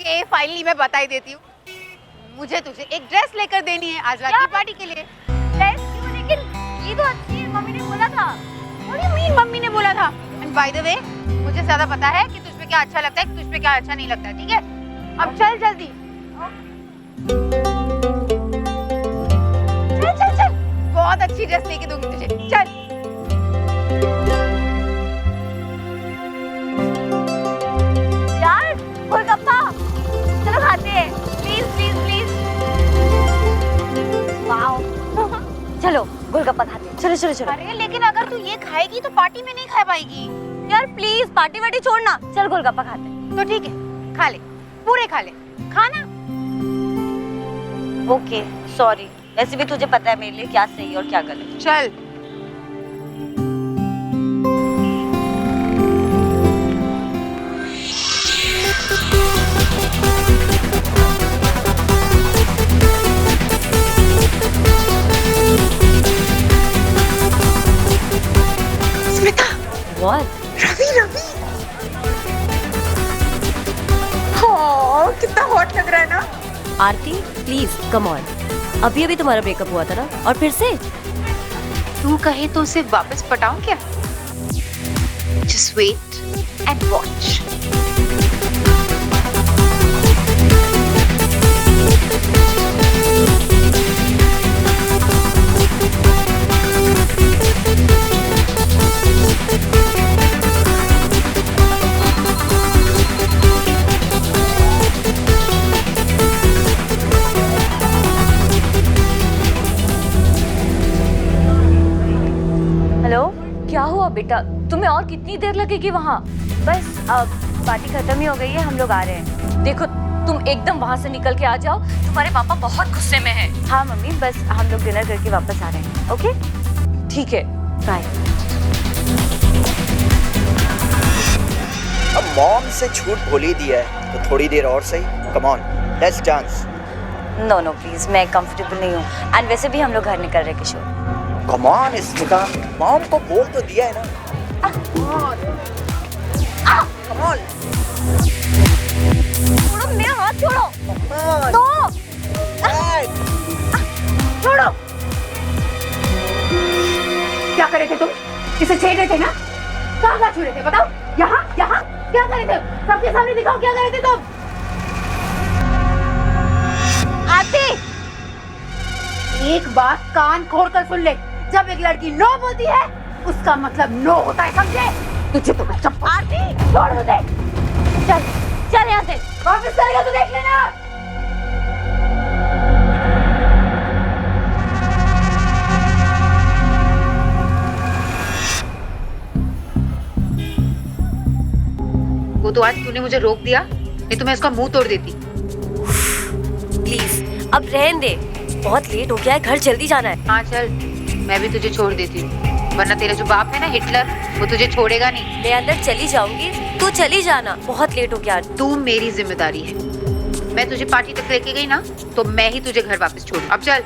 Okay finally मैं बता ही देती हूँ। मुझे तुझे एक ड्रेस लेकर देनी है आज रात की पार्टी के लिए। ड्रेस क्यों? लेकिन ये तो अच्छी है, मम्मी ने बोला था। What do you mean mummy ने बोला था? एंड बाय द वे मुझे ज्यादा पता है कि तुझ पे क्या अच्छा लगता है, तुझ पे क्या अच्छा नहीं लगता है, ठीक है? अब चल जल्दी। चल चल चल, बहुत अच्छी ड्रेस लेके दूंगी तुझे, चल। यार गोलगप्पा चलो खाते हैं, प्लीज प्लीज प्लीज। वाओ चलो गोलगप्पा खाते हैं, चलो चलो चलो। अरे लेकिन अगर तू ये खाएगी तो पार्टी में नहीं खा पाएगी। यार प्लीज पार्टी वार्टी छोड़ना, चल गोलगप्पा खाते हैं। तो ठीक है खा ले, पूरे खा ले, खाना। ओके सॉरी, वैसे भी तुझे पता है मेरे लिए क्या सही और क्या गलत। चल। स्मिता। What? रवि रवि। कितना हॉट लग रहा है ना। आरती प्लीज कम ऑन, अभी अभी तुम्हारा ब्रेकअप हुआ था ना, और फिर से तू कहे तो उसे वापस पटाऊं क्या? Just wait and watch. Hello, क्या हुआ बेटा? तुम्हें और कितनी देर लगेगी वहाँ? बस अब पार्टी खत्म ही हो गई है, हम लोग आ रहे हैं। देखो तुम एकदम वहाँ से निकल के आ जाओ, तुम्हारे पापा बहुत गुस्से में हैं। हाँ मम्मी, बस हम लोग डिनर करके वापस आ रहे हैं। ओके ठीक है, बाय। अब मॉम से झूठ बोल ही दिया है तो थोड़ी देर और सही। Come on let's dance. No no please, मैं कंफर्टेबल नहीं हूँ, एंड वैसे भी हम लोग घर निकल रहे किशोर। कम ऑन स्मिता, मॉम को बोल तो दिया है ना। Come on. छोड़ो मेरा हाथ, छोड़ो। तो छोड़ो। क्या कर रहे थे तुम? इसे छेड़ रहे थे ना? कहाँ छू रहे थे बताओ? यहाँ यहाँ क्या कर रहे थे? सबके सामने दिखाओ क्या कर रहे थे तुम? आरती, एक बात कान खोलकर सुन ले, जब एक लड़की नो बोलती है उसका मतलब नो होता है, समझे? तुझे तो चप्पल। आरती छोड़ मुझे। चल चल यहाँ से। वापस करेगा तो देख लेना। वो तो आज तूने मुझे रोक दिया, नहीं तो मैं उसका मुंह तोड़ देती। प्लीज अब रहने दे, बहुत लेट हो गया है, घर जल्दी जाना है। हाँ चल, मैं भी तुझे छोड़ देती हूँ, वरना तेरा जो बाप है ना हिटलर, वो तुझे छोड़ेगा नहीं। मैं अंदर चली जाऊंगी, तू चली जाना, बहुत लेट हो गया। तू मेरी जिम्मेदारी है, मैं तुझे पार्टी तक लेके गई ना तो मैं ही तुझे घर वापस छोड़ू। अब चल।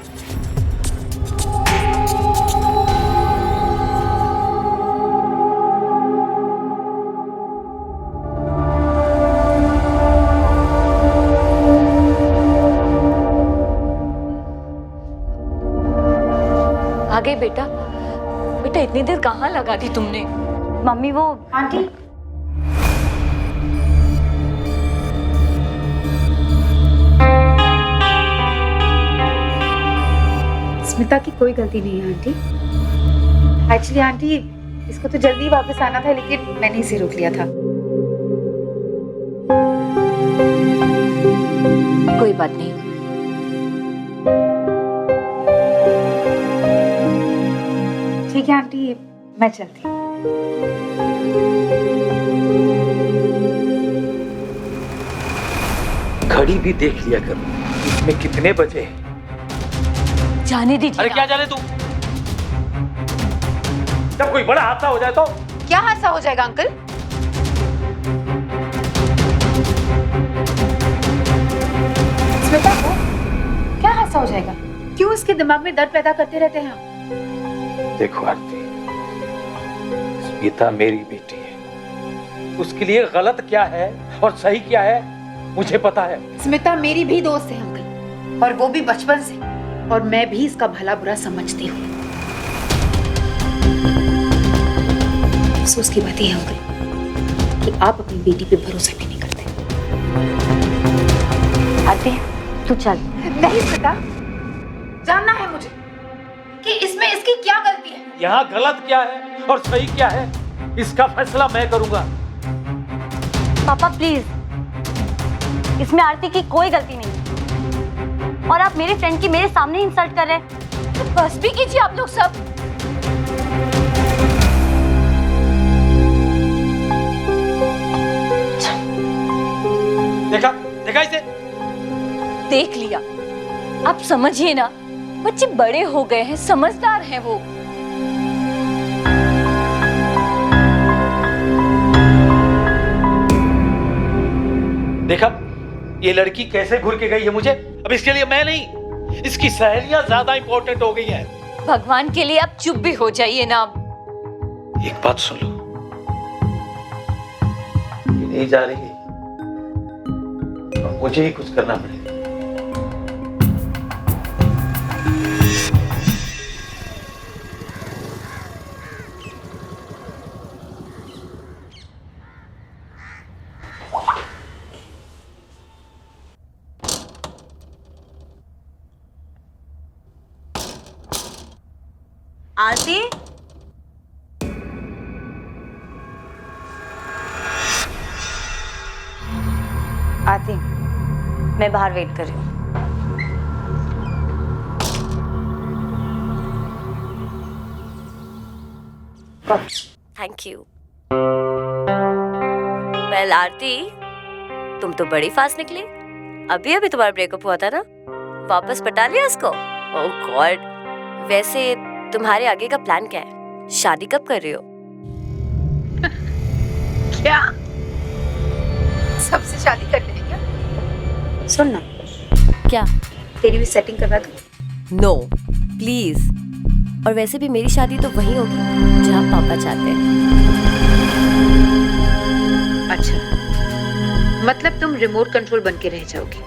आ गई बेटा? बेटा इतनी देर कहाँ लगा दी तुमने? मम्मी वो आंटी, स्मिता की कोई गलती नहीं है आंटी। एक्चुअली आंटी, इसको तो जल्दी वापस आना था, लेकिन मैंने इसे रोक लिया था। कोई बात नहीं। ठीक है आंटी, मैं चलती हूँ। घड़ी भी देख लिया करो, इसमें कितने बजे हैं? जाने दीजिए। अरे क्या जाने तू? जब कोई बड़ा हादसा हो जाए तो? क्या हादसा हो जाएगा अंकल? स्मिता को क्या हादसा हो जाएगा? क्यों इसके दिमाग में दर्द पैदा करते रहते हैं आप? देखो आरती, स्मिता मेरी बेटी है, उसके लिए गलत क्या है और सही क्या है मुझे पता है। स्मिता मेरी भी दोस्त है अंकल, और वो भी बचपन से, और मैं भी इसका भला बुरा समझती हूँ। अफसोस की बात यह है अंकल कि आप अपनी बेटी पे भरोसा भी नहीं करते। आरती तू चल। नहीं स्मिता, जानना है मुझे कि इसमें इसकी क्या गलती है। यहाँ गलत क्या है और सही क्या है, इसका फैसला मैं करूंगा। पापा प्लीज, इसमें आरती की कोई गलती नहीं, और आप मेरे फ्रेंड की मेरे सामने इंसल्ट कर रहे हैं। तो बस भी कीजिए आप लोग सब। देखा देखा इसे? देख लिया, आप समझिए ना, बच्चे बड़े हो गए हैं, समझदार हैं वो। देखा ये लड़की कैसे घुर के गई है मुझे। अब इसके लिए मैं नहीं, इसकी सहेलियां ज्यादा इंपॉर्टेंट हो गई हैं। भगवान के लिए आप चुप भी हो जाइए ना। एक बात सुन लो, ये नहीं जा रही, अब मुझे ही कुछ करना पड़ेगा। आरती, आरती, मैं बाहर वेट कर रही हूँ। Thank you. वेल आरती, तुम तो बड़ी फास्ट निकली। अभी अभी तुम्हारा ब्रेकअप हुआ था ना, वापस पटा लिया उसको? ओह गॉड। वैसे तुम्हारे आगे का प्लान क्या है? शादी कब कर रही हो? क्या सबसे शादी कर लेंगे क्या? सुन ना, क्या? तेरी भी सेटिंग करवा दूं? No please. और वैसे भी मेरी शादी तो वहीं होगी जहाँ पापा चाहते हैं। अच्छा, मतलब तुम रिमोट कंट्रोल बन के रह जाओगी।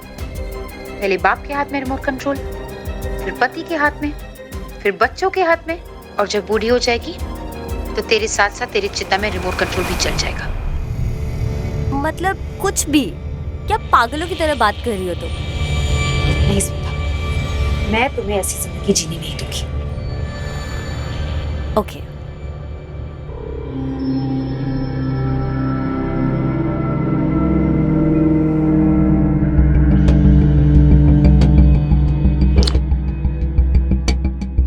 पहले बाप के हाथ में रिमोट कंट्रोल, फिर पति के हाथ में, फिर बच्चों के हाथ में, और जब बूढ़ी हो जाएगी तो तेरे साथ साथ तेरी चिता में रिमोट कंट्रोल भी चल जाएगा। मतलब कुछ भी? क्या पागलों की तरह बात कर रही हो तुम? नहीं स्मिता, मैं तुम्हें ऐसी जिंदगी जीने नहीं दूंगी। ओके।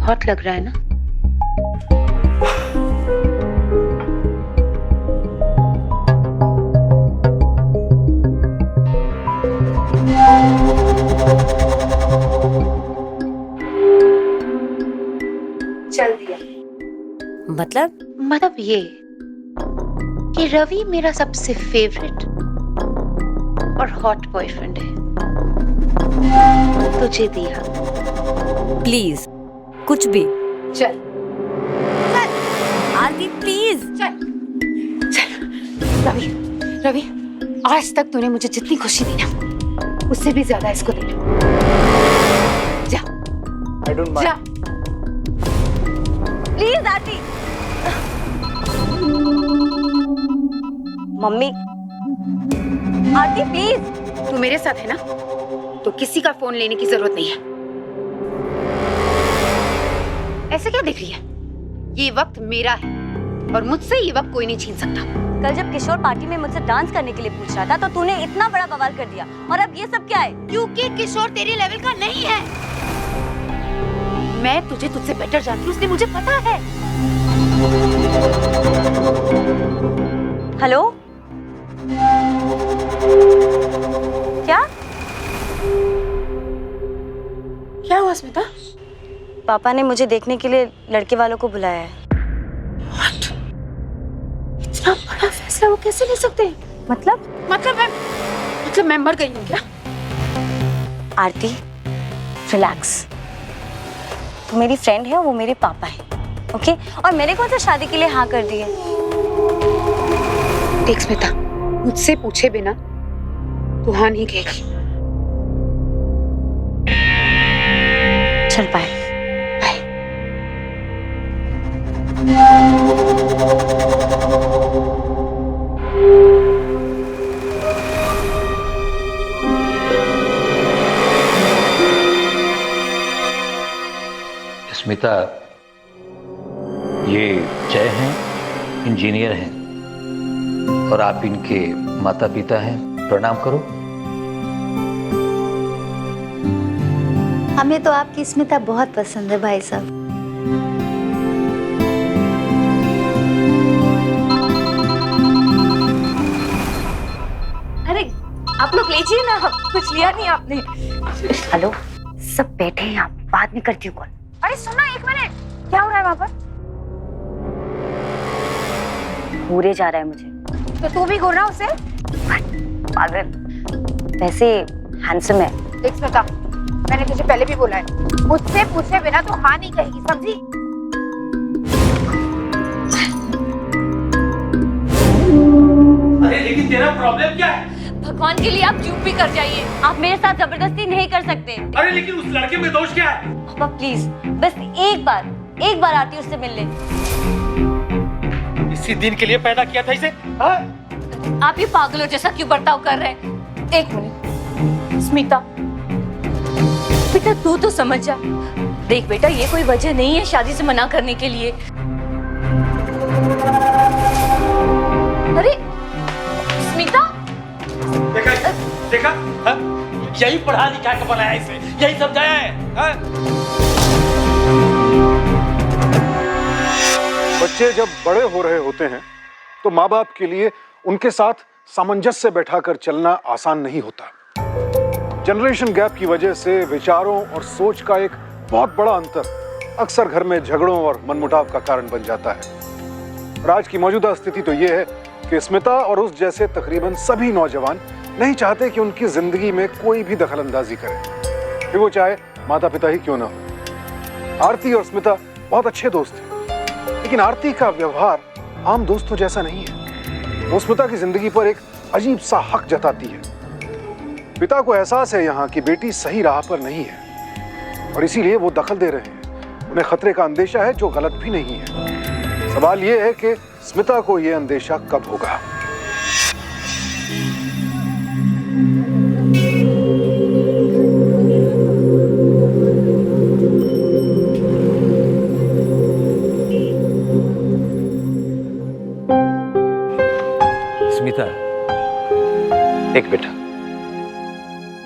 हॉट लग रहा है ना? चल दिया। मतलब ये कि रवि मेरा सबसे फेवरेट और हॉट बॉयफ्रेंड है, तुझे दिया। प्लीज कुछ भी। चल आरती प्लीज। चल चल। रवि रवि, आज तक तूने मुझे जितनी खुशी दी ना, उससे भी ज्यादा इसको दे। जा I don't mind. जा। Please Aarti. Mummy, Aarti please. तू मेरे साथ है ना, तो किसी का फोन लेने की जरूरत नहीं है। ऐसे क्या देख रही है? ये वक्त मेरा है और मुझसे ये वक्त कोई नहीं छीन सकता। कल जब किशोर पार्टी में मुझसे डांस करने के लिए पूछ रहा था तो तूने इतना बड़ा बवाल कर दिया, और अब ये सब क्या है? क्योंकि किशोर तेरे लेवल का नहीं है। मैं तुझसे बेटर जानती हूँ, उसने मुझे पता है। हेलो, क्या क्या हुआ स्मिता? पापा ने मुझे देखने के लिए लड़के वालों को बुलाया है। इतना बड़ा फैसला वो कैसे ले सकते हैं? मतलब मैं मर गई हूँ क्या? आरती रिलैक्स, तू मेरी फ्रेंड है, वो मेरे पापा है, ओके? और मैंने कौन सा शादी के लिए हाँ कर दी है? देख स्मिता, मुझसे पूछे बिना तू हाँ नहीं कहेगी। चल पाए। बाय। स्मिता, ये जय हैं, इंजीनियर हैं और आप इनके माता पिता हैं। प्रणाम करो। हमें तो आपकी स्मिता बहुत पसंद है भाई साहब। अरे आप लोग लीजिए ना, कुछ लिया नहीं आपने। हेलो, सब बैठे हैं, यहाँ बाद में करती हूँ कॉल। अरे सुनो, एक मिनट, क्या हो रहा है वहाँ पर? घूरे जा रहा है मुझे। तो तू भी घूरना उसे? पागल, वैसे हैंडसम है। देख स्मिता, मैंने तुझे पहले भी बोला है, मुझसे पूछे बिना तो हाँ नहीं कहेगी, समझी? अरे लेकिन तेरा प्रॉब्लम क्या है? भगवान के लिए आप चुप भी कर जाइए, आप मेरे साथ जबरदस्ती नहीं कर सकते। अरे लेकिन उस लड़के में दोष क्या है? पापा प्लीज, बस एक बार आती उससे मिल ले। इसी दिन के लिए पैदा किया था इसे? हाँ? आप ये पागलों जैसा क्यों बर्ताव कर रहे हैं? एक मिनट स्मिता, बेटा तू तो समझ जा। देख बेटा, ये कोई वजह नहीं है शादी से मना करने के लिए। अरे स्मिता, देखा हाँ? यही पढ़ा लिखा के बनाया इसे, यही समझाया है हाँ? बच्चे जब बड़े हो रहे होते हैं तो माँ बाप के लिए उनके साथ सामंजस्य बैठाकर चलना आसान नहीं होता। जनरेशन गैप की वजह से विचारों और सोच का एक बहुत बड़ा अंतर अक्सर घर में झगड़ों और मनमुटाव का कारण बन जाता है। और आज की मौजूदा स्थिति तो ये है कि स्मिता और उस जैसे तकरीबन सभी नौजवान नहीं चाहते कि उनकी जिंदगी में कोई भी दखलंदाजी करे, फिर वो चाहे माता पिता ही क्यों ना हो। आरती और स्मिता बहुत अच्छे दोस्त थे, लेकिन आरती का व्यवहार आम दोस्तों जैसा नहीं है। वो स्मिता की जिंदगी पर एक अजीब सा हक जताती है। पिता को एहसास है यहाँ कि बेटी सही राह पर नहीं है और इसीलिए वो दखल दे रहे हैं। उन्हें खतरे का अंदेशा है जो गलत भी नहीं है। सवाल ये है कि स्मिता को ये अंदेशा कब होगा। स्मिता, देख बेटा,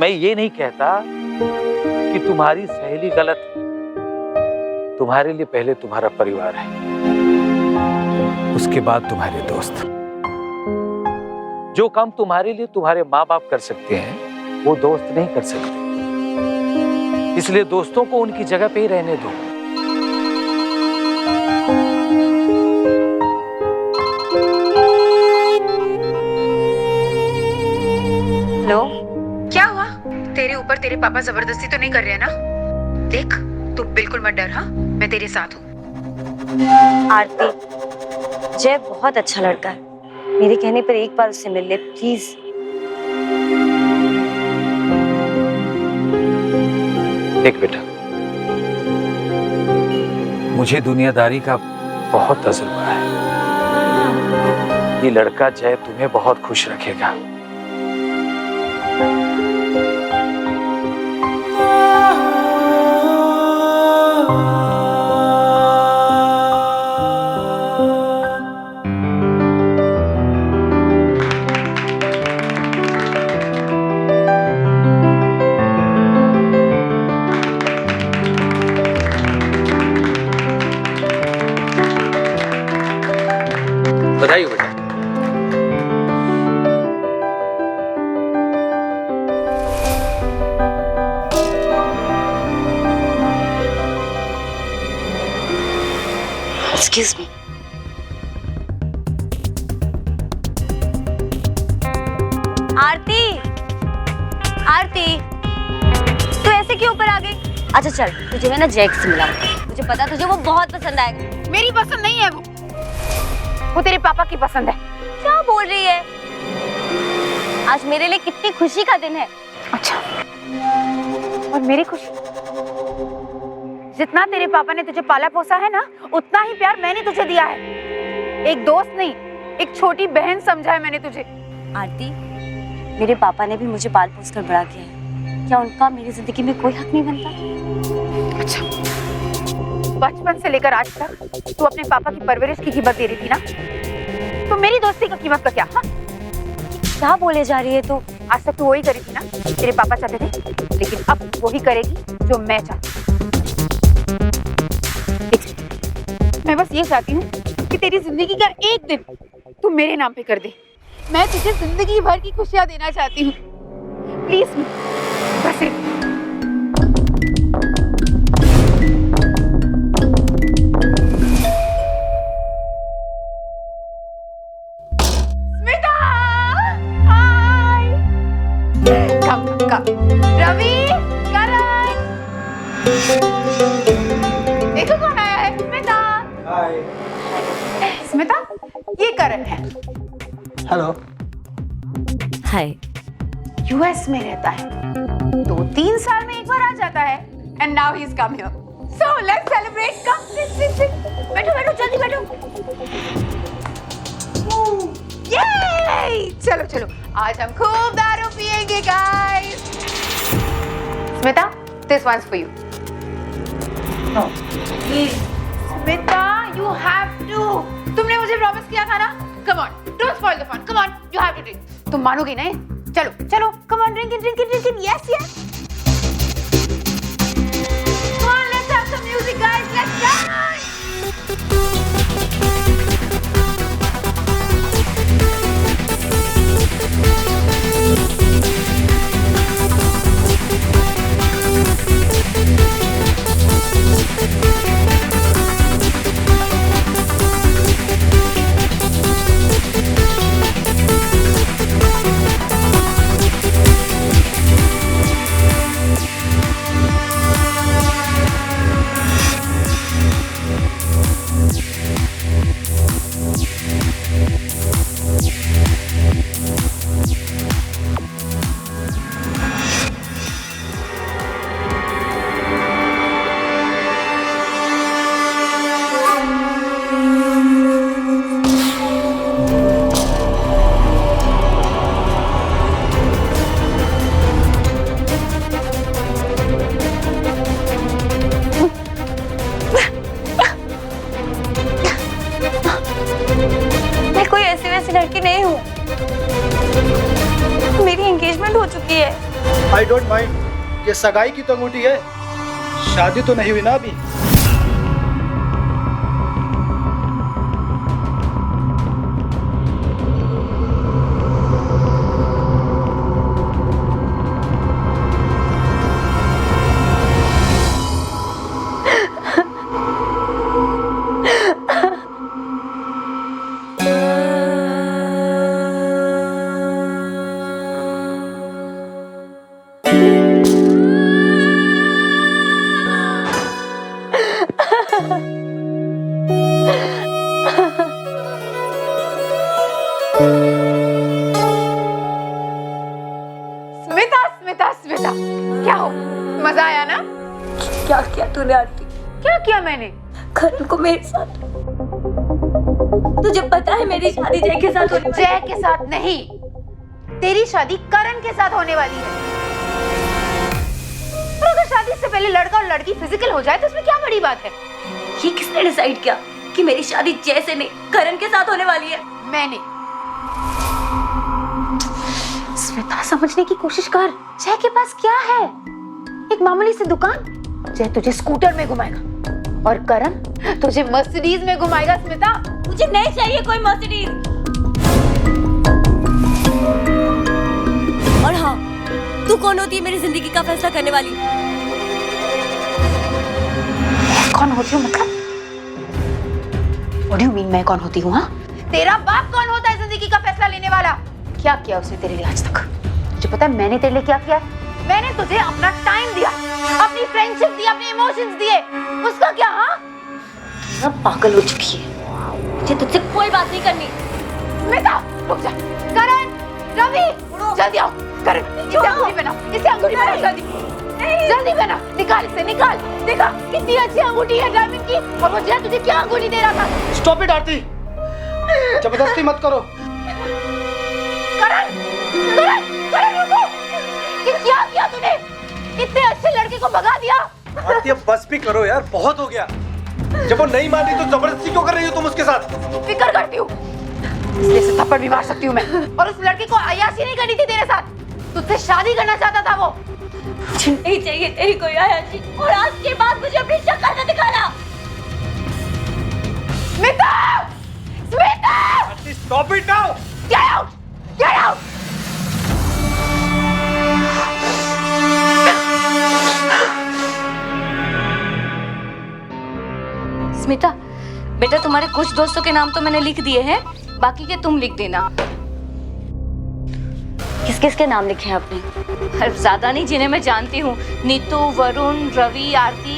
मैं ये नहीं कहता कि तुम्हारी सहेली गलत है। तुम्हारे लिए पहले तुम्हारा परिवार है, उसके बाद तुम्हारे दोस्त। जो काम तुम्हारे लिए तुम्हारे माँ बाप कर सकते हैं वो दोस्त नहीं कर सकते, इसलिए दोस्तों को उनकी जगह पे ही रहने दो। हेलो, क्या हुआ? तेरे ऊपर तेरे पापा जबरदस्ती तो नहीं कर रहे हैं ना? देख, तू बिल्कुल मत डर, हाँ? मैं तेरे साथ हूँ। आरती, जय बहुत अच्छा लड़का है, मेरे कहने पर एक बार उससे मिल ले प्लीज। देख बेटा, मुझे दुनियादारी का बहुत तजुर्बा है। ये लड़का जय तुम्हें बहुत खुश रखेगा। बधाई हो बेटा। Excuse me. आरती, आरती, तू ऐसे क्यों ऊपर आ गई? अच्छा चल, तुझे मैं ना जैक से मिला, मुझे पता तुझे वो बहुत पसंद आएगा। मेरी पसंद नहीं है वो तेरे पापा की पसंद है। क्या बोल रही है? आज मेरे लिए कितनी खुशी का दिन है। अच्छा, और मेरी खुशी? जितना तेरे पापा ने तुझे पाला पोसा है ना, उतना ही प्यार मैंने तुझे दिया है। एक दोस्त नहीं, एक छोटी बहन समझा है मैंने तुझे। आरती, मेरे पापा ने भी मुझे पाल पोस कर बड़ा किया है, क्या उनका मेरी जिंदगी में कोई हक नहीं बनता? अच्छा, बचपन से लेकर आज तक तू अपने पापा की परवरिश की कीमत दे रही थी ना, तो मेरी दोस्ती का कीमत का क्या? हाँ, क्या बोले जा रही है तू? आज तक तू वही करी थी ना, तेरे पापा चाहते थे, लेकिन अब वही करेगी जो मैं चाहती हूँ। मैं बस ये चाहती हूँ कि तेरी जिंदगी का एक दिन तू मेरे नाम पे कर दे। मैं तुझे जिंदगी भर की खुशियाँ देना चाहती हूँ। प्लीज बस एक। स्मिता, हाय। कम। रवि, करण, देखो कौन आया है। स्मिता। हाय। स्मिता, ये करण है। हेलो। हाय। यूएस में रहता है, 2-3 साल में एक बार आ जाता है, and now he is come here. So let's celebrate. Come, बैठो जल्दी बैठो। ये चलो आज हम खूब दारू पिएंगे guys. Smita, this once for you. No please Smita, you have to. तुमने मुझे प्रॉमिस किया था ना। Come on, don't spoil the fun. Come on, you have to drink. तुम मानोगी नहीं? चलो, come on, drink it. Yes. Come on, let's have some music, guys. Let's dance. लड़की नहीं हूँ, मेरी एंगेजमेंट हो चुकी है। आई डोंट माइंड, ये सगाई की तो अंगूठी है, शादी तो नहीं हुई ना अभी। स्मिता, क्या हो? मजा आया ना? क्या किया तूने आरती? क्या किया मैंने? करण को मेरे साथ, तुझे पता है मेरी शादी जय के साथ होने वाली है। जय के साथ नहीं, तेरी शादी करण के साथ होने वाली है। और अगर शादी से पहले लड़का और लड़की फिजिकल हो जाए तो उसमें क्या बड़ी बात है? ये किसने डिसाइड किया कि मेरी शादी जय से नहीं करण के साथ होने वाली है? मैंने। स्मिता, समझने की कोशिश कर। जय के पास क्या है? एक मामूली सी दुकान। जय तुझे स्कूटर में घुमाएगा और करण तुझे मर्सिडीज में घुमाएगा। स्मिता, मुझे नहीं चाहिए कोई मर्सिडीज। और हाँ, तू कौन होती है मेरी जिंदगी का फैसला करने वाली? मैं कौन होती हूँ मतलब? What do you mean मैं कौन होती हूँ? हाँ, तेरा बाप कौन होता है जिंदगी का फैसला लेने वाला? क्या किया उसने तेरे लिए आज तक? तुझे पता है मैंने तेरे लिए क्या किया? मैंने तुझे अपना टाइम दिया, अपनी फ्रेंडशिप दी, अपने इमोशंस दिए। उसका क्या? हाँ, तू पागल हो चुकी है, मुझे तुझसे कोई बात नहीं करनी। स्मिता, रुक जा। करण, रवि, जल्दी आओ करण, इसे अंगूठी पहनाओ, इसे अंगूठी पहनाओ जल्दी, जल्दी पहना, निकाल इसे, निकाल। देखा कितनी अच्छी अंगूठी है डायमंड की, और वो जय तुझे क्या अंगूठी दे रहा था। स्टॉप इट आरती, जबरदस्ती मत करो। करण, करण, करण रुको, ये क्या किया तूने? इतने अच्छे लड़के को भगा दिया। आरती अब बस भी करो यार, बहुत हो गया। जब वो नहीं मानी तो जबरदस्ती क्यों कर रही हो तुम उसके साथ? फिक्र करती हूँ, इसलिए से थप्पड़ भी मार सकती हूँ मैं। और उस लड़के को अय्याशी नहीं करनी थी तेरे साथ, तुझसे शादी करना चाहता था वो। मुझे नहीं चाहिए तेरी कोई अय्याशी, और आज के बाद मुझे अपनी शक्ल न दिखाना। Smita, Smita, stop it now. Get out, get out. Smita, बेटा तुम्हारे कुछ दोस्तों के नाम तो मैंने लिख दिए हैं, बाकी के तुम लिख देना। किस किस के नाम लिखे हैं आपने? ज्यादा नहीं, जिन्हें मैं जानती हूँ, नीतू, वरुण, रवि, आरती।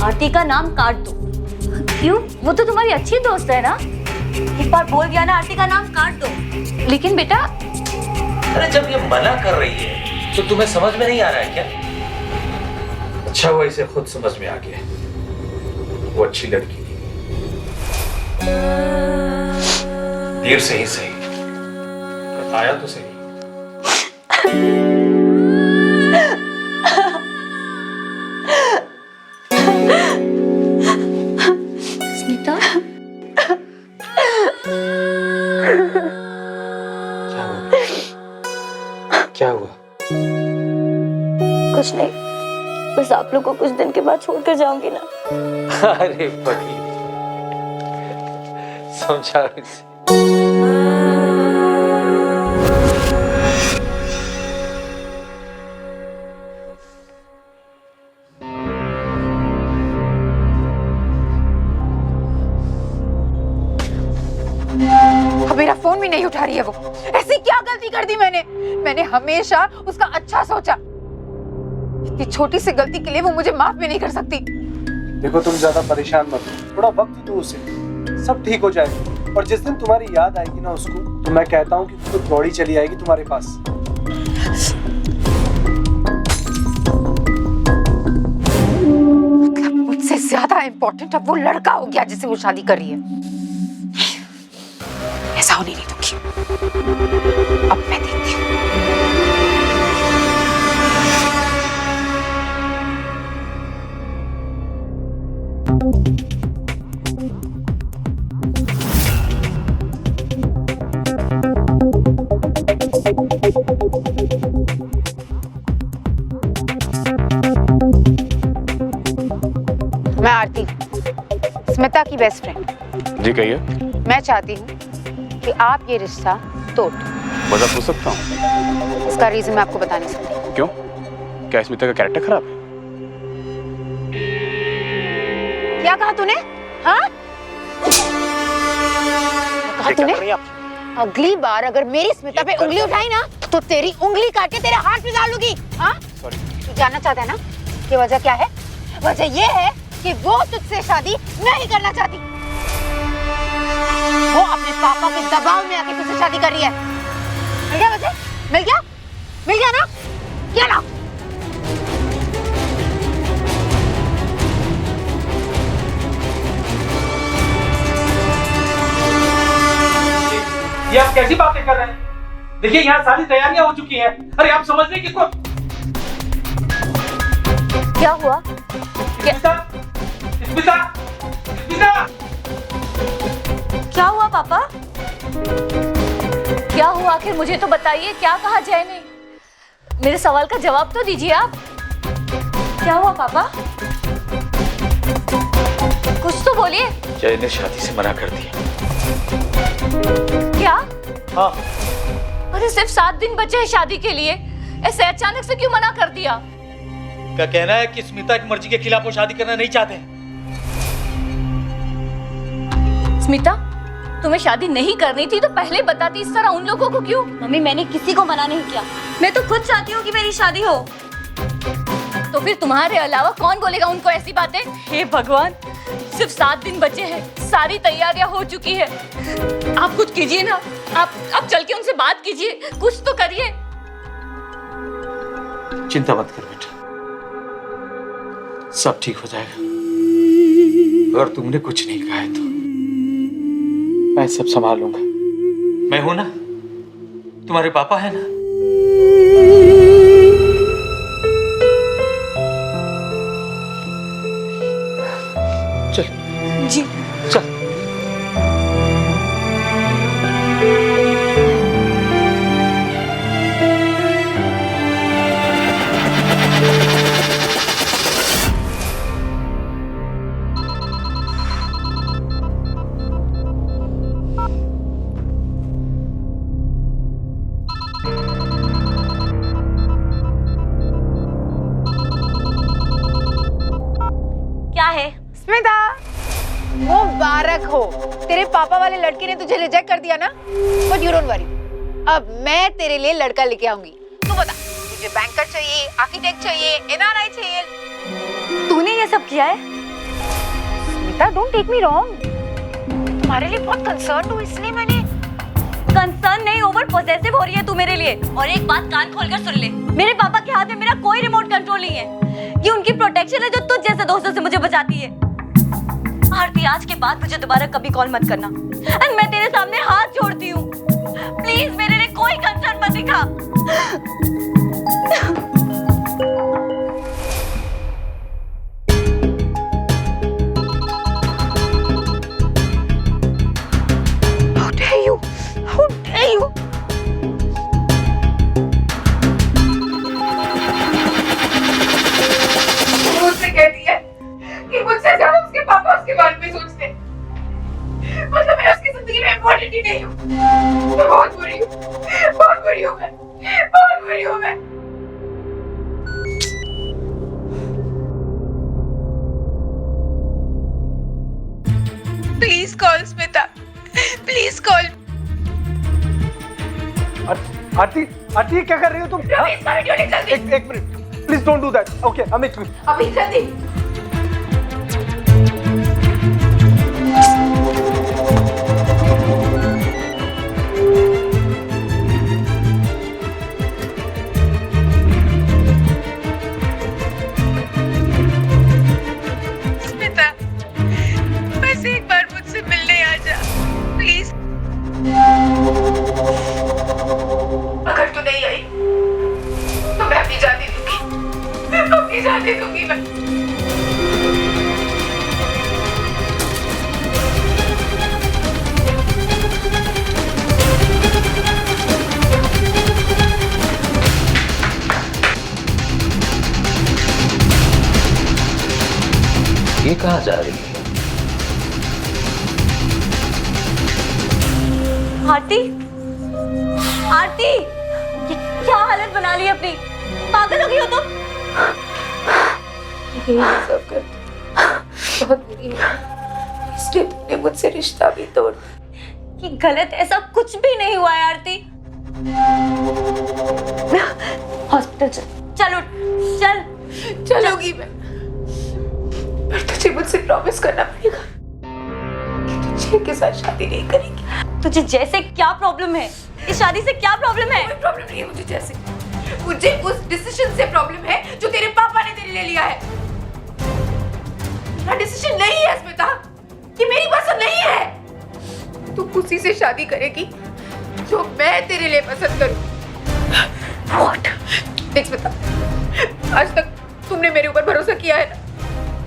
आरती का नाम काट दो। क्यों? वो तो तुम्हारी अच्छी दोस्त है ना। एक बार बोल दिया ना, आरती का नाम काट दो। लेकिन बेटा, अरे जब ये मना कर रही है तो तुम्हें समझ में नहीं आ रहा है क्या? अच्छा हुआ इसे खुद समझ में आ गया, वो अच्छी लड़की थी। देर से ही सही, बताया तो सही। स्मिता, क्या हुआ? कुछ नहीं, बस आप लोग को कुछ दिन के बाद छोड़कर जाऊंगी ना। अरे बड़ी समझा इसे। अब मेरा फोन भी नहीं उठा रही है वो। ऐसी क्या गलती कर दी मैंने? मैंने हमेशा उसका अच्छा सोचा। इतनी छोटी सी गलती के लिए वो मुझे माफ भी नहीं कर सकती। देखो तुम ज्यादा परेशान मत हो, थोड़ा वक्त दो उसे, सब ठीक हो जाएगा। और जिस दिन तुम्हारी याद आएगी ना उसको, तो मैं कहता हूँ कि खुद दौड़ी चली आएगी तुम्हारे पास। मतलब मुझसे ज्यादा इम्पोर्टेंट अब वो लड़का हो गया जिससे वो शादी कर रही है। ऐसा होने नहीं दूंगी। अब मैं देखती हूँ। मैं आरती, स्मिता की बेस्ट फ्रेंड। जी कहिए। मैं चाहती हूँ कि आप ये रिश्ता तोड़ दो। वजह पूछ सकता हूँ? इसका रीजन मैं आपको बता नहीं सकती। क्यों? क्या स्मिता का कैरेक्टर खराब है? क्या कहा तूने? हाँ? कहा तूने? अगली बार अगर मेरी स्मिता पे उंगली उठाई ना, तो तेरी उंगली काट के तेरे हाथ में डाल लूंगी। हाँ? तू जानना चाहता है ना कि वजह क्या है? वजह ये है कि वो तुझसे शादी नहीं करना चाहती। वो अपने पापा के दबाव में आके तुझसे शादी कर रही है। मिल गया वजह? मिल गया? मिल गया ना? क्या ना? ये आप कैसी बातें कर रहे हैं? देखिए यहाँ सारी तैयारियां हो चुकी हैं। अरे आप समझने की को... क्या हुआ? स्मिता, स्मिता, स्मिता! क्या हुआ पापा? क्या हुआ आखिर? मुझे तो बताइए, क्या कहा जय ने? मेरे सवाल का जवाब तो दीजिए आप। क्या हुआ पापा? कुछ तो बोलिए। जय ने शादी से मना कर दिया। क्या? हाँ। अरे सिर्फ 7 दिन बचे हैं शादी के लिए, ऐसे अचानक से क्यों मना कर दिया? क्या कहना है कि स्मिता की मर्जी के खिलाफ वो शादी करना नहीं चाहते? स्मिता, तुम्हें शादी नहीं करनी थी तो पहले बताती, इस तरह उन लोगों को क्यों? मम्मी, मैंने किसी को मना नहीं किया, मैं तो खुद चाहती हूँ कि मेरी शादी हो। तो फिर तुम्हारे अलावा कौन बोलेगा उनको ऐसी बातें? हे भगवान, सिर्फ 7 दिन बचे हैं, सारी तैयारियां हो चुकी है। आप कुछ कीजिए ना, आप चल के उनसे बात कीजिए, कुछ तो करिए। चिंता मत कर बेटा, सब ठीक हो जाएगा। अगर तुमने कुछ नहीं कहा है तो मैं सब संभाल लूंगा। मैं हूं ना, तुम्हारे पापा है ना। चल जी चल। क्या है? स्मिता, मुबारक हो, तेरे पापा वाले लड़के ने तुझे रिजेक्ट कर दिया ना। बट यू डोंट वरी, अब मैं तेरे लिए लड़का लेके आऊंगी। तू बता, तुझे बैंकर चाहिए, आर्किटेक्ट चाहिए, एनआरआई चाहिए? तूने ये सब किया है? Smita, don't take me wrong, तुम्हारे लिए बहुत कंसर्न हूँ, इसलिए मैंने। कंसर्न नहीं, ओवर पॉसेसिव हो रही है तू मेरे लिए। और एक बात कान खोलकर सुन ले, मेरे पापा के हाथ में मेरा कोई रिमोट कंट्रोल नहीं है। ये उनकी प्रोटेक्शन है जो तुझ जैसे दोस्तों से मुझे बचाती है। आरती, आज के बाद मुझे दोबारा कभी कॉल मत करना। एंड मैं तेरे सामने हाथ जोड़ती हूँ, प्लीज मेरे लिए कोई कंसर्न मत दिखा। How dare you? How dare you? मुझसे कहती है कि मुझसे ज्यादा उसके पापा उसके बारे में सोचते हैं। मतलब मैं उसकी जिंदगी में इम्पोर्टेंट ही नहीं हूँ। मैं बहुत बुरी हूँ, बहुत बुरी हूँ मैं, बहुत बुरी हूँ मैं। Please call Smita, please call. Aarti, Aarti क्या कर रही हो तुम? रवि, इसका वीडियो निकाल दे। एक minute, please don't do that. Okay, Amit. अभी जल्दी। स्मिता, बस एक बार मुझसे मिलने आ जा, प्लीज। अगर तू नहीं आई तो मैं अपनी जान दे दूंगी, अपनी जान दे दूंगी मैं। ये कहाँ जा रही है? आरती, आरती, ये क्या हालत बना ली अपनी? पागल हो गई हो तुम? यही डिजर्व करती, बहुत बुरी है, इसलिए तुमने मुझसे रिश्ता भी तोड़ दिया। ये गलत, ऐसा कुछ भी नहीं हुआ है आरती। हॉस्पिटल चल, चल उठ, चल। चलोगी मैं, पर तुझे मुझसे प्रॉमिस करना पड़ेगा कि तुझे के साथ शादी नहीं करेंगी। तुझे जैसे क्या प्रॉब्लम है? इस शादी से क्या प्रॉब्लम है? कोई प्रॉब्लम नहीं है मुझे जैसे, मुझे उस डिसीजन से प्रॉब्लम है जो तेरे पापा ने तेरे लिए लिया है। मेरा डिसीजन नहीं है स्मिता, ये मेरी पसंद नहीं है। तू उसी से शादी करेगी जो मैं तेरे लिए पसंद करूं। What? देख स्मिता, आज तक तुमने मेरे ऊपर भरोसा किया है ना,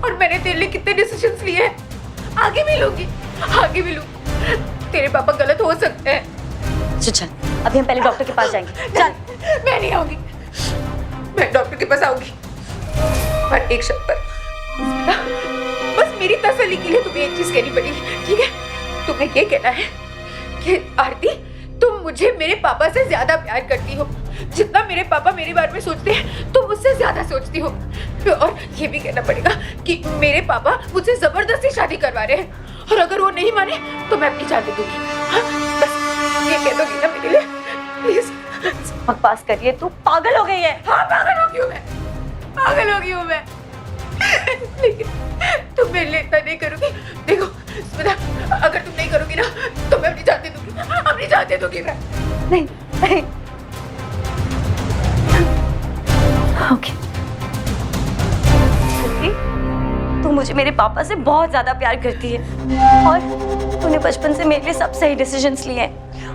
और मैंने तेरे लिए कितने डिसीजंस लिए हैं, आगे भी लूंगी, आगे भी लूंगी। तेरे पापा गलत हो सकते हैं। चल, अभी हम पहले डॉक्टर के पास जाएंगे। चल। मैं नहीं आऊंगी, मैं डॉक्टर के पास आऊंगी, पर एक शर्त पर। बस मेरी तसल्ली के लिए तुम्हें एक चीज कहनी पड़ेगी, ठीक है? तुम्हें ये कहना है कि आरती, तुम मुझे मेरे पापा से ज्यादा प्यार करती हो। जितना मेरे पापा मेरे बारे में सोचते हैं तुम मुझसे ज्यादा सोचती हो। और ये भी कहना पड़ेगा कि मेरे पापा मुझसे जबरदस्ती शादी करवा रहे हैं, और अगर वो नहीं माने तो मैं अपनी जान दे दूंगी। हाँ? बस ये कह दोगी ना मेरे लिए, प्लीज? बकवास करिए, तू पागल हो गई है। हाँ, पागल हो गई हूँ मैं, पागल हो गई हूँ मैं। लेकिन तुम मेरे लिए इतना नहीं करूंगी। देखो स्मिता, अगर तुम नहीं करोगी ना तो मैं अपनी जान दे दूंगी, अपनी जान दे दूंगी मैं। नहीं नहीं। ओके तू मुझे मेरे पापा से बहुत ज्यादा प्यार करती है और तूने बचपन से मेरे लिए सब सही डिसीजंस लिए हैं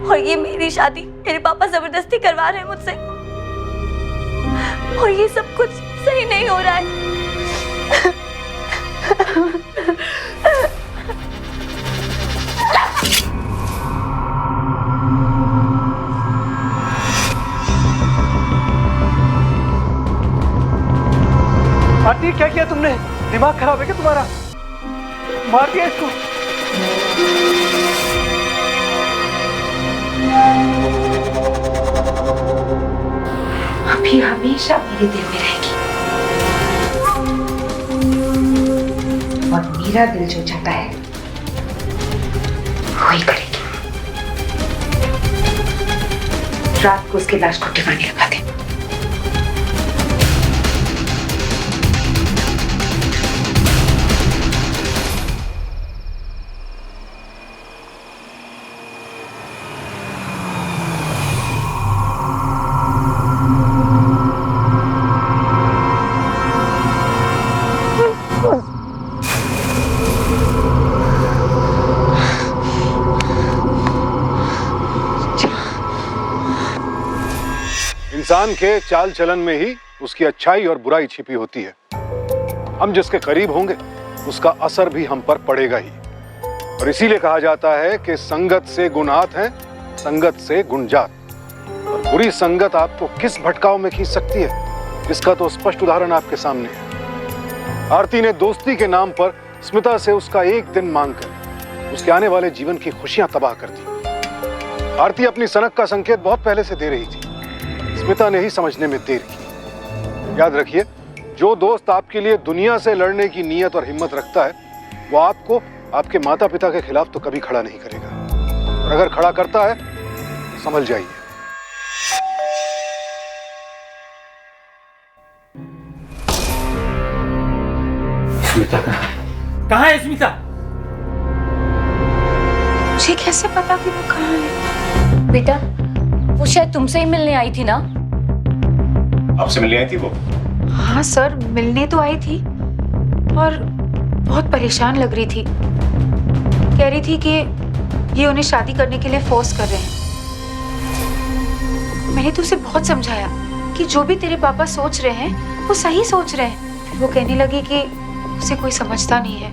और ये मेरी शादी मेरे पापा जबरदस्ती करवा रहे हैं मुझसे और ये सब कुछ सही नहीं हो रहा है। आंटी क्या किया तुमने? दिमाग खराब है क्या तुम्हारा? मार दिया इसको। अभी हमेशा मेरे दिल में रहेगी और मेरा दिल जो चाहता है वही करेगी। रात को उसकी लाश को ठिकाने लगा दे। इंसान के चाल चलन में ही उसकी अच्छाई और बुराई छिपी होती है। हम जिसके करीब होंगे उसका असर भी हम पर पड़ेगा ही। और इसीलिए कहा जाता है कि संगत से गुण हाथ है, संगत से गुण जात। और बुरी संगत आपको किस भटकाव में खींच सकती है, इसका तो स्पष्ट उदाहरण आपके सामने है। आरती ने दोस्ती के नाम पर स्मिता से उसका एक दिन मांगकर उसके आने वाले जीवन की खुशियां तबाह कर दी। आरती अपनी सनक का संकेत बहुत पहले से दे रही थी, स्मिता ने ही समझने में देर की। याद रखिए, जो दोस्त आपके लिए दुनिया से लड़ने की नीयत और हिम्मत रखता है वो आपको आपके माता पिता के खिलाफ तो कभी खड़ा नहीं करेगा। और अगर खड़ा करता है तो संभल जाइए। स्मिता कहाँ है? स्मिता मुझे कैसे पता कि वो कहाँ है? बेटा वो शायद तुमसे ही मिलने आई थी ना? आपसे मिलने आई थी वो? हाँ सर, मिलने तो आई थी और बहुत परेशान लग रही थी। कह रही थी कि ये उन्हें शादी करने के लिए फोर्स कर रहे हैं। मैंने तो उसे बहुत समझाया कि जो भी तेरे पापा सोच रहे हैं वो सही सोच रहे हैं। फिर वो कहने लगी कि उसे कोई समझता नहीं है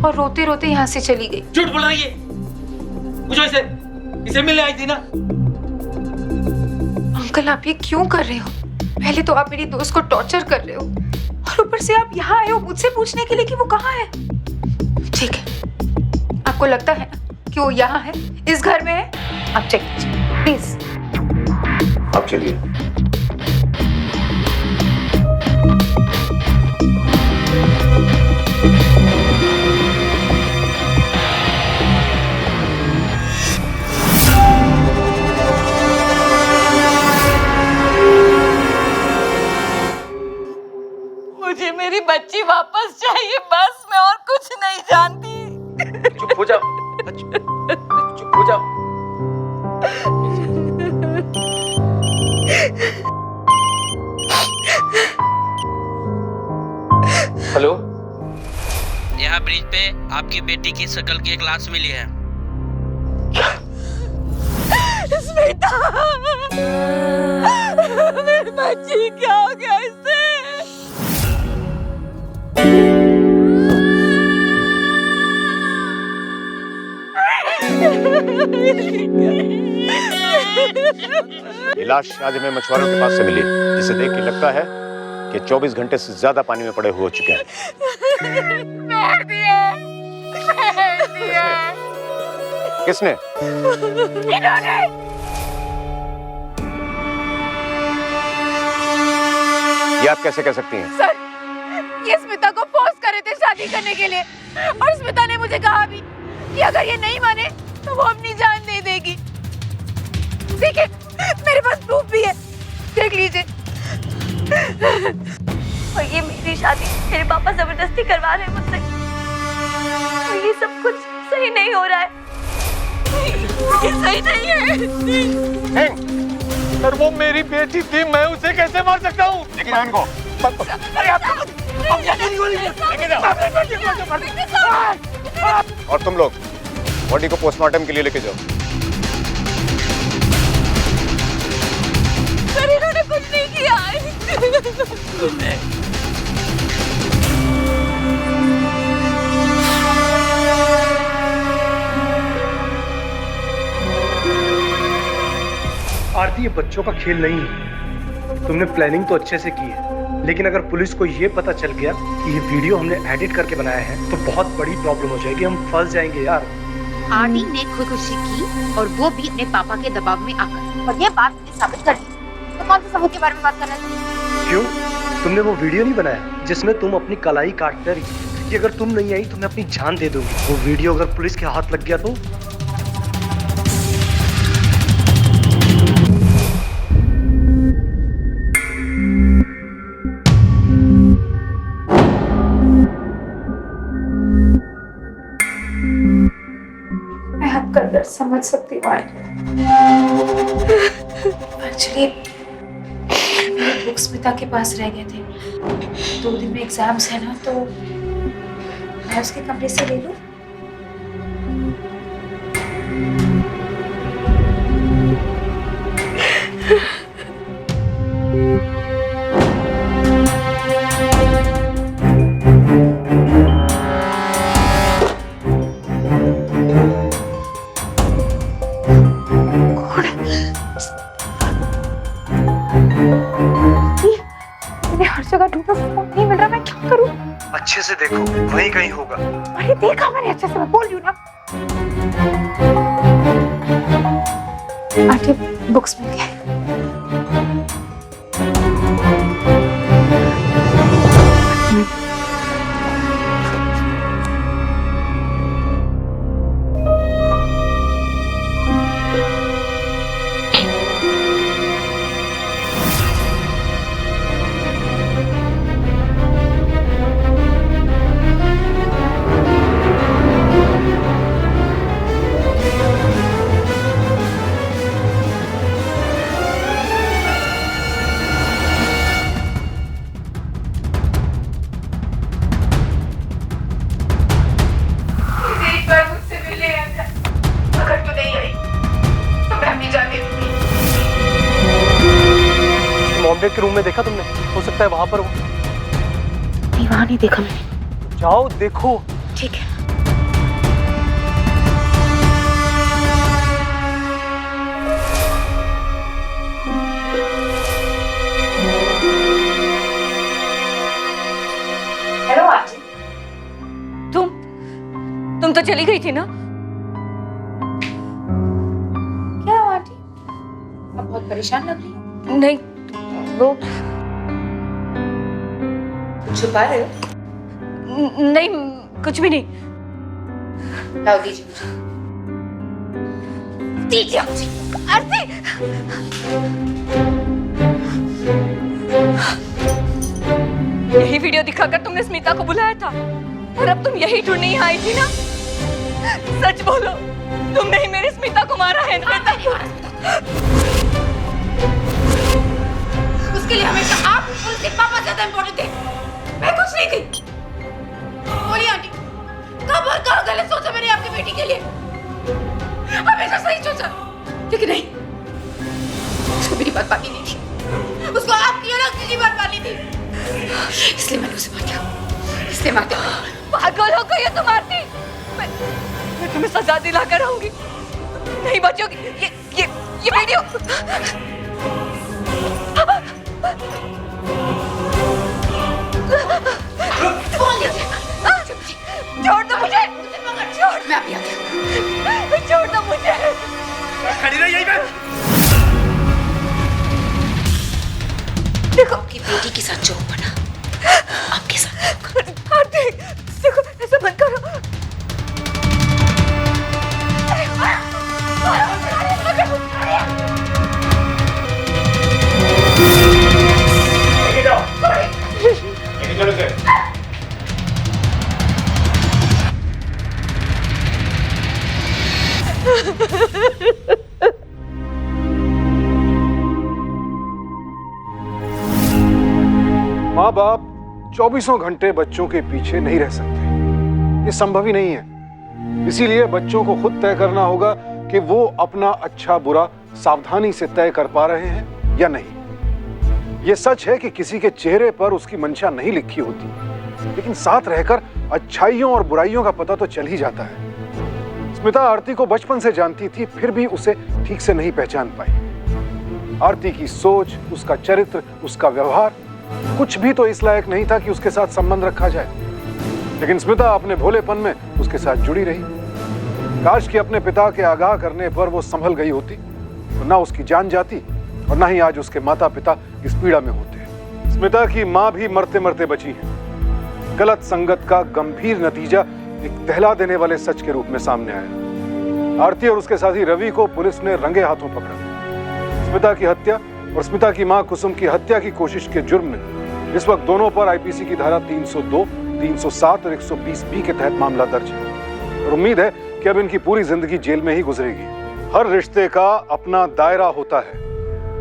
और रोते रोते यहाँ से चली गई। झूठ बोल रही है। मुझे इसे मिलने आई थी ना? अंकल आप ये क्यों कर रहे हो? पहले तो आप मेरी दोस्त को टॉर्चर कर रहे हो और ऊपर से आप यहाँ आए हो मुझसे पूछने के लिए कि वो कहाँ है। ठीक है, आपको लगता है कि वो यहाँ है, इस घर में है, आप चेक कीजिए प्लीज। आप चलिए। मुझे मेरी बच्ची वापस चाहिए, बस। मैं और कुछ नहीं जानती। चुप हो जाओ, चुप हो जाओ। हेलो, यहाँ ब्रिज पे आपकी बेटी की शक्ल की एक लाश मिली है। स्मिता, मेरी बच्ची क्या हो गया इससे? ये लाश आज हमें मछुआरों के पास से मिली, जिसे देख के लगता है कि 24 घंटे से ज्यादा पानी में पड़े हो चुके हैं। किसने? इन्होंने। ये आप कैसे कह सकती हैं? सर, ये स्मिता को फोर्स कर रहे थे शादी करने के लिए और स्मिता ने मुझे कहा भी कि अगर ये नहीं माने तो वो अपनी जान दे देगी। देखिए, मेरे पास प्रूफ भी है, देख लीजिए। और ये मेरी शादी मेरे पापा जबरदस्ती करवा रहे हैं मुझसे। नहीं हो रहा है, ये सही नहीं है। पर वो मेरी बेटी थी, मैं उसे कैसे मार सकता हूँ? लेकिन इनको अरे और तुम लोग बॉडी को पोस्टमार्टम के लिए लेके जाओ। सर इन्होंने कुछ नहीं किया है। आरती, ये बच्चों का खेल नहीं है। तुमने प्लानिंग तो अच्छे से की है, लेकिन अगर पुलिस को ये पता चल गया कि ये वीडियो हमने एडिट करके बनाया है तो बहुत बड़ी प्रॉब्लम हो जाएगी, हम फंस जाएंगे यार। आरती ने खुदकुशी की और वो भी अपने पापा के दबाव में आकर, और ये बात ने साबित कर दी। तो कौन से सबूत के बारे में बात कर रहे थे? क्यों? तुमने वो वीडियो नहीं बनाया जिसमें तुम अपनी कलाई काटते रही कि अगर तुम नहीं आई तो मैं अपनी जान दे दूंगी? वो वीडियो अगर पुलिस के हाथ लग गया तो? मैं आपका दर्द समझ सकती हूँ। एक्चुअली मेरे बुक स्मिता के पास रह गए थे। 2 दिन में एग्जाम्स है ना, तो मैं उसके कमरे से ले लूँ? नहीं मिल रहा, मैं क्या करूं? अच्छे से देखो, वहीं कहीं होगा। अरे देखा मैंने अच्छे से, मैं बोल रही हूँ ना। आंटी, बुक्स मिल गए। के रूम में देखा तुमने? हो सकता है वहां पर हो। नहीं, वहां नहीं देखा मैंने। जाओ देखो। ठीक है। Hello aunty. तुम तो चली गई थी ना? क्या आंटी, आप बहुत परेशान लग रही हैं। नहीं, वो छुपा रहे हो? नहीं, कुछ भी नहीं। लाओ, दीजिए मुझे। दीजिए मुझे। आरती! यही वीडियो दिखाकर तुमने स्मिता को बुलाया था, और अब तुम यही ढूंढने ही आई थी ना? सच बोलो, तुमने ही मेरी स्मिता को मारा है ना? उसके लिए हमेशा आप और उसके पापा ज्यादा इम्पोर्टेंट थे। मैं कुछ नहीं थी। बोलिए आंटी, कब और कहाँ गलत सोचा मैंने आपकी बेटी के लिए? हमेशा सही सोचा, लेकिन नहीं, उसको मेरी बात माननी नहीं थी। उसको आपकी और आपकी की बात माननी थी, इसलिए मैंने उसे मार दिया। इसलिए मारते पागल हो गई हो तुम आरती। मैं तुम्हें सजा दिला कर रहूंगी, नहीं बचोगी। ये वीडियो छोड़ दो मुझे। छोड़, मैं अभी आती हूँ। छोड़ दो मुझे। खड़ी रही यहीं पे। देखो, आपकी बेटी के साथ जो बना, आपके साथ। आरती, देखो, ऐसा मत करो। माँ बाप 24 घंटे बच्चों के पीछे नहीं रह सकते, ये संभव ही नहीं है। इसीलिए बच्चों को खुद तय करना होगा कि वो अपना अच्छा बुरा सावधानी से तय कर पा रहे हैं या नहीं। ये सच है कि किसी के चेहरे पर उसकी मंशा नहीं लिखी होती, लेकिन साथ रहकर अच्छाइयों और बुराइयों का पता तो चल ही जाता है। स्मिता आरती को बचपन से जानती थी, फिर भी उसे ठीक से नहीं पहचान पाई। आरती की सोच, उसका चरित्र, उसका व्यवहार कुछ भी तो इस लायक नहीं था कि उसके साथ संबंध रखा जाए, लेकिन स्मिता अपने भोलेपन में उसके साथ जुड़ी रही। काश कि अपने पिता के आगाह करने पर वो संभल गई होती, तो ना उसकी जान जाती और ना ही आज उसके माता पिता इस पीड़ा में होते। स्मिता की माँ भी मरते मरते बची है। गलत संगत का गंभीर नतीजा एक दहला देने वाले सच के रूप में सामने आया। आरती और उसके साथी रवि को पुलिस ने रंगे हाथों पकड़ा। स्मिता की हत्या और स्मिता की मां कुसुम की हत्या की कोशिश के जुर्म में इस वक्त दोनों पर आईपीसी की धारा 302, 307 और 120 बी के तहत मामला दर्ज है और उम्मीद है कि अब इनकी पूरी जिंदगी जेल में ही गुजरेगी। हर रिश्ते का अपना दायरा होता है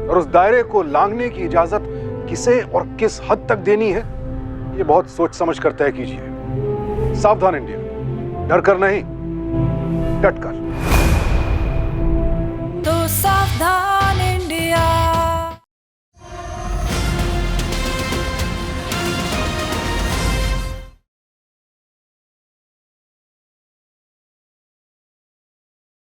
और उस दायरे को लांघने की इजाजत किसे और किस हद तक देनी है, ये बहुत सोच समझ कर तय कीजिए। सावधान इंडिया, डर कर नहीं, डट कर।